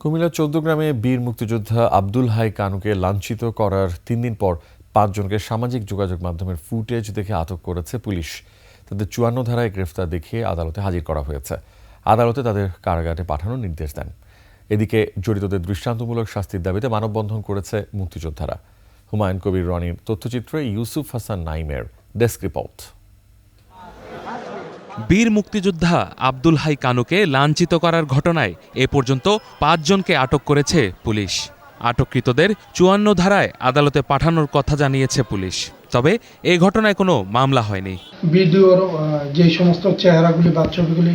কুমিল্লার ১৪ গ্রামে বীর মুক্তিযোদ্ধা আব্দুল হাই কানুকে লাঞ্ছিত করার ৩ দিন পর ৫ জনকে সামাজিক যোগাযোগ মাধ্যমের ফুটেজ দেখে আটক করেছে পুলিশ। তাদের ৫৪ ধারায় গ্রেফতার দেখিয়ে আদালতে হাজির করা হয়েছে। আদালতে তাদের কারাগারে পাঠানোর নির্দেশ দেন। এদিকে জড়িতদের দৃষ্টান্তমূলক শাস্তির দাবিতে মানববন্ধন করেছে মুক্তিযোদ্ধারা। হুমায়ুন কবির রনির তথ্যচিত্রে ইউসুফ হাসান নাইমের ডেস্ক রিপোর্ট। বীর মুক্তিযোদ্ধা আব্দুল হাই কানুকে লাঞ্ছিত করার ঘটনায় এ পর্যন্ত ৫ জনকে আটক করেছে পুলিশ। আটককৃতদের ৫৪ ধারায় আদালতে পাঠানোর কথা জানিয়েছে পুলিশ। তবে এই ঘটনায় কোনো মামলা হয়নি। ভিডিওর যে সমস্ত চেহারাগুলি বা ছবিগুলি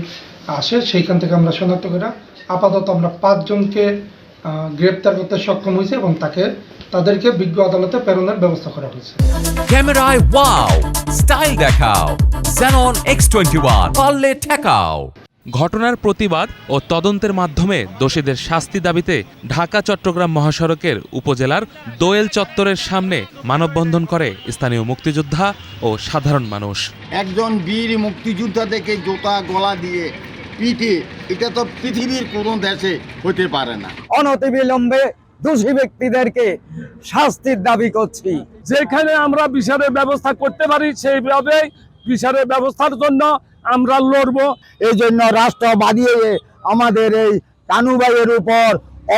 আসে সেইখান থেকে আমরা শনাক্ত করে আপাতত আমরা ৫ জনকে গ্রেপ্তার করতে সক্ষম হয়েছে এবং তাদেরকে বিজ্ঞ আদালতে প্রেরণের ব্যবস্থা করা হয়েছে। ক্যামেরায় ওয়াও, স্টাইল দেখাও, Xenon X21 পারলে ঠেকাও। ঘটনার প্রতিবাদ ও তদন্তের মাধ্যমে দোষীদের শাস্তি দাবিতে ঢাকা-চট্টগ্রাম মহাসড়কের উপজেলার দোয়েল চত্বরের সামনে মানববন্ধন করে স্থানীয় মুক্তিযোদ্ধা ও সাধারণ মানুষ। একজন বীর মুক্তিযোদ্ধা থেকে জোতা গলা দিয়ে পিঠে, এটা তো পৃথিবীর কোনো দেশে হতে পারে না। অনতিবিলম্বে দোষী ব্যক্তিদেরকে শাস্তির দাবি করছি। যেখানে আমরা বিচারের ব্যবস্থা করতে পারি সেইভাবে বিচারের ব্যবস্থার জন্য আমরা লড়ব। এই জন্য রাষ্ট্র বাদিয়ে আমাদের এই কানু ভাইয়ের উপর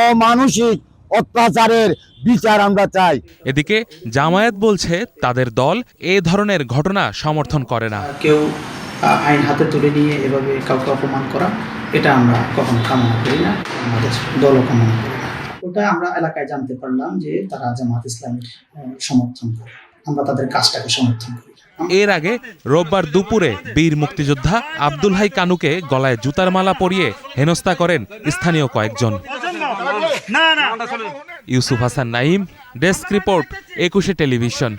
অমানসিক অত্যাচারের বিচার আমরা চাই। এদিকে জামায়াত বলছে তাদের দল এ ধরনের ঘটনা সমর্থন করে না। কেউ আইন হাতে তুলে নিয়ে এভাবে কাউকে অপমান করা, এটা আমরা কখনো কামনা করি না, আমাদের দলও কামনা করি না। ওটা আমরা এলাকায় জানতে পারলাম যে তারা জামাত ইসলামের সমর্থন করে, আমরা তাদের কাজটাকে সমর্থন করি। এর আগে রোববার দুপুরে বীর মুক্তিযোদ্ধা আব্দুল হাই কানুকে গলায় জুতার মালা পরিয়ে হেনস্থা করেন স্থানীয় কয়েকজন। Yusuf Hasan Naim, desk report, ২১ television.